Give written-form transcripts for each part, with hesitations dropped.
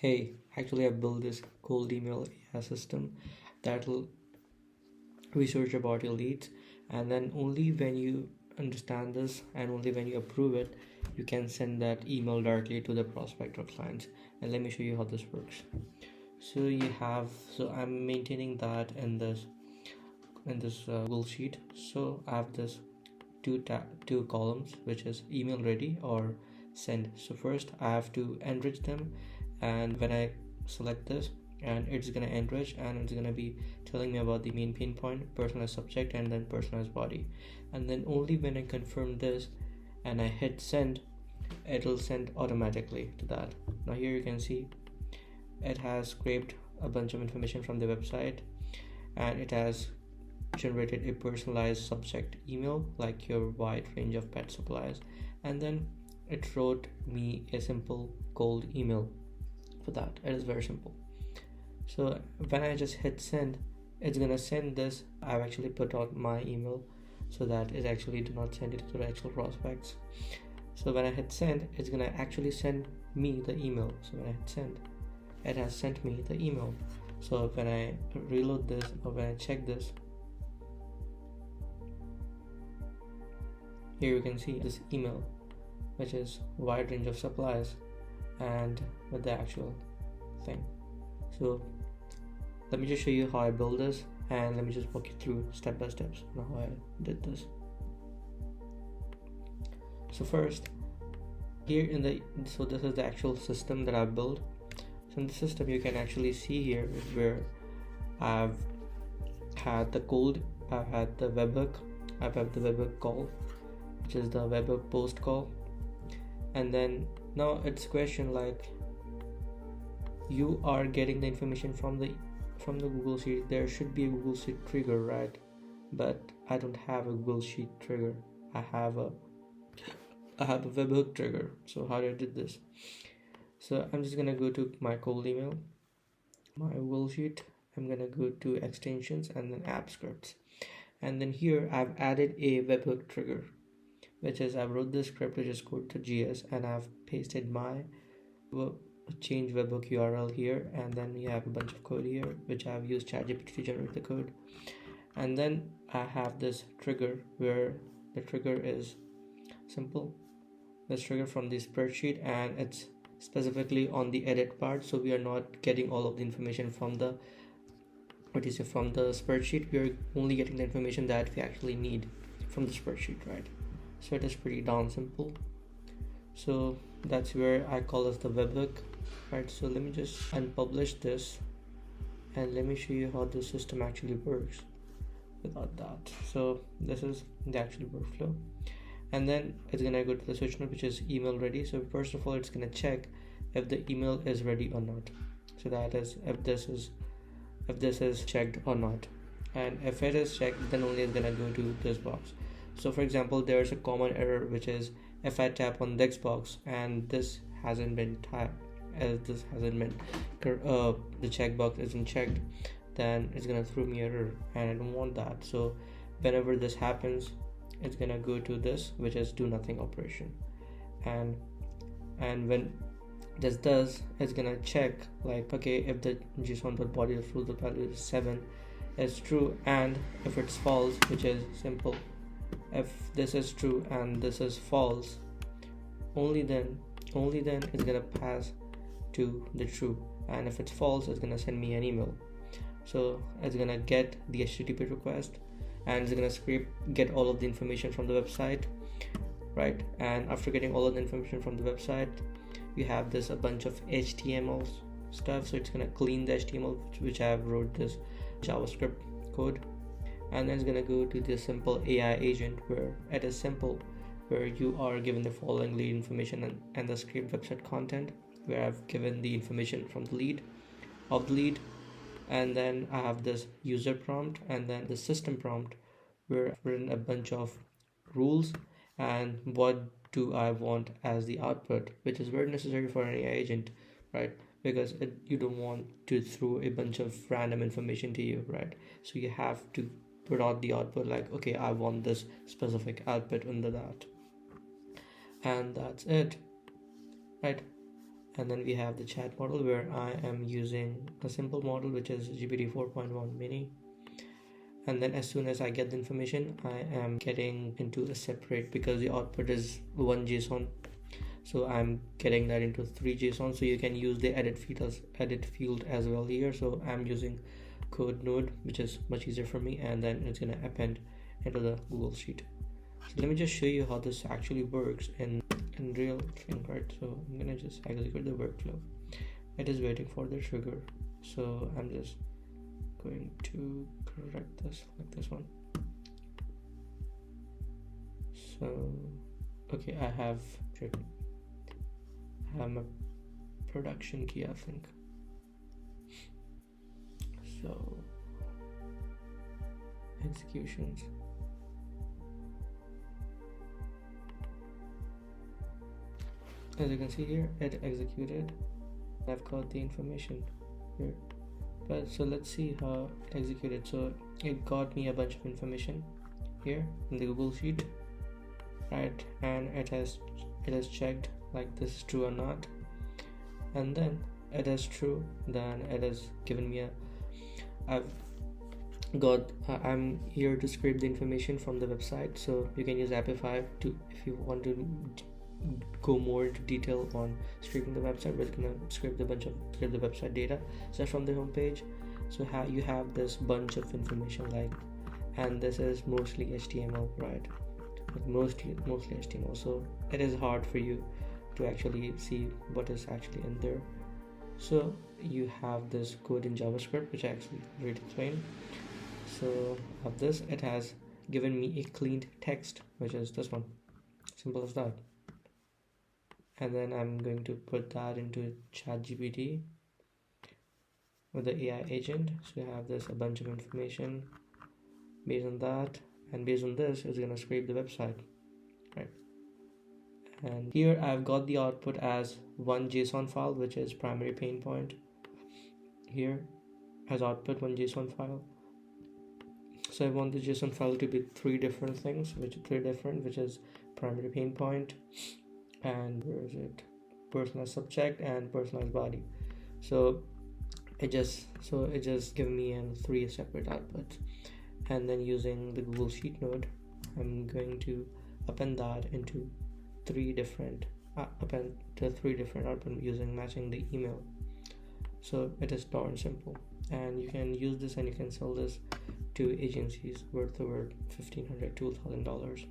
Hey, actually, I've built this cold email AI system that'll research about your leads, and then only when you understand this and only when you approve it, you can send that email directly to the prospect or clients. And let me show you how this works. So I'm maintaining that in this Google sheet. So I have this two columns, which is email ready or send. So first I have to enrich them, and when I select this, and it's gonna enrich and it's gonna be telling me about the main pain point, personalized subject, and then personalized body. And then only when I confirm this and I hit send, it'll send automatically to that. Now here you can see it has scraped a bunch of information from the website, and it has generated a personalized subject email like your wide range of pet supplies, and then it wrote me a simple cold email for that. It is very simple. So when I just hit send, it's gonna send this. I've actually put out my email so that it actually do not send it to the actual prospects. So when I hit send, it's gonna actually send me the email. So when I hit send, it has sent me the email. So when I reload this or when I check this, here you can see this email, which is wide range of supplies and with the actual thing. So let me just show you how I build this, and let me just walk you through step by steps on how I did this. So first, so this is the actual system that I've built. So in the system, you can actually see here where I've had the code, I've had the webhook, I've had the webhook call, which is the webhook post call, and then now it's a question like, you are getting the information from the Google Sheet. There should be a Google Sheet trigger, right? But I don't have a Google Sheet trigger. I have a webhook trigger. So how did I did this? So I'm just gonna go to my cold email, my Google Sheet. I'm gonna go to extensions and then app scripts, and then here I've added a webhook trigger, which is I wrote this script which is code.js, and I've pasted my change webhook URL here, and then we have a bunch of code here which I've used ChatGPT to generate the code. And then I have this trigger where the trigger is simple, this trigger from the spreadsheet, and it's specifically on the edit part, so we are not getting all of the information from the spreadsheet. We are only getting the information that we actually need from the spreadsheet, right? So it is pretty darn simple. So that's where I call this the webhook, right? So let me just unpublish this, and let me show you how the system actually works without that. So this is the actual workflow, and then it's gonna go to the switch node, which is email ready. So first of all, it's gonna check if the email is ready or not. So that is if this is checked or not, and if it is checked, then only it's gonna go to this box. So for example, there's a common error which is if I tap on this box and this hasn't been tapped, as this hasn't been the checkbox isn't checked, then it's gonna throw me error, and I don't want that. So whenever this happens, it's gonna go to this, which is do nothing operation, and when this does, it's gonna check like, okay, if the json.body of rule value is 7 is true, and if it's false, which is simple, if this is true and this is false, only then it's gonna pass to the true, and if it's false, it's gonna send me an email. So it's gonna get the HTTP request, and it's gonna get all of the information from the website, right? And after getting all of the information from the website, you have a bunch of HTML stuff. So it's gonna clean the HTML, which I have wrote this JavaScript code, and then it's gonna go to the simple AI agent, where it is simple, where you are given the following lead information and the scraped website content, where I've given the information from the lead, and then I have this user prompt and then the system prompt, where I've written a bunch of rules and what do I want as the output, which is very necessary for an AI agent, right? Because you don't want to throw a bunch of random information to you, right? So you have to put out the output like, okay, I want this specific output under that, and that's it, right? And then we have the chat model, where I am using a simple model, which is GPT 4.1 mini. And then as soon as I get the information, I am getting into a separate, because the output is one JSON, so I'm getting that into 3 JSON. So you can use the edit field as well here. So I'm using code node, which is much easier for me, and then it's gonna append into the Google Sheet. So let me just show you how this actually works in real thing, right? So I'm gonna just execute the workflow. It is waiting for the trigger, so I'm just going to correct this like this one. So okay, I have my production key, I think. So executions. As you can see here, it executed. I've got the information here. But so let's see how it executed. So it got me a bunch of information here in the Google Sheet, right? And it has checked like this is true or not, and then it is true. Then it has given me I'm here to scrape the information from the website. So you can use Apify to, if you want to go more into detail on scraping the website, but it's gonna scrape the website data. So from the home page, so you have this bunch of information, like, and this is mostly HTML, right? Mostly HTML. So it is hard for you to actually see what is actually in there. So you have this code in JavaScript, which I actually already explained. So of this, it has given me a cleaned text, which is this one. Simple as that. And then I'm going to put that into ChatGPT with the AI agent. So you have a bunch of information based on that, and based on this, it's gonna scrape the website, right? And here I've got the output as one JSON file, which is primary pain point. Here as output, one JSON file. So I want the JSON file to be three different things, which is primary pain point, and where is it, personalized subject and personalized body. So it just gives me three separate outputs. And then using the Google Sheet node, I'm going to append that into three different output using matching the email. So it is darn simple, and you can use this and you can sell this to agencies worth over $1,500 to $2,000.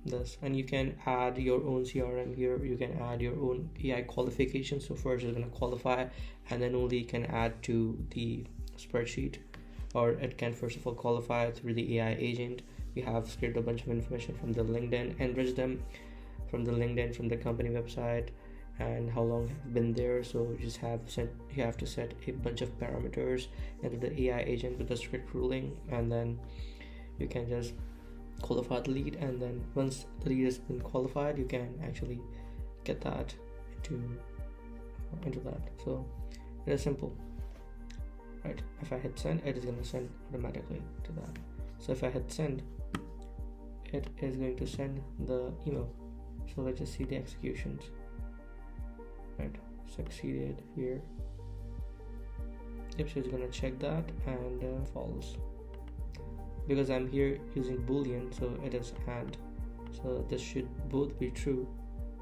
This, and you can add your own CRM here. You can add your own AI qualification. So first it's going to qualify, and then only you can add to the spreadsheet, or it can first of all qualify through the AI agent. We have scraped a bunch of information from the LinkedIn, enrich them from the LinkedIn, from the company website, and how long have been there. So you have to set a bunch of parameters into the AI agent with the script ruling, and then you can just qualify the lead. And then once the lead has been qualified, you can actually get that into that. So it is simple, right? If I hit send, it is going to send automatically to that. So if I hit send, it is going to send the email. So let's just see the executions, right? Succeeded here. Yep, so it's going to check that, and false, because I'm here using boolean, so it is and. So this should both be true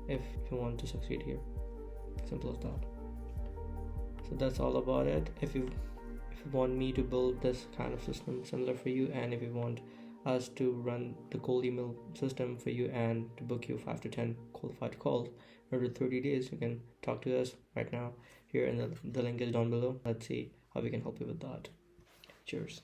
if you want to succeed here. Simple as that. So that's all about it. If you want me to build this kind of system similar for you, and if you want us to run the cold email system for you and to book you 5 to 10 qualified calls over 30 days, you can talk to us right now here, and the link is down below. Let's see how we can help you with that. Cheers.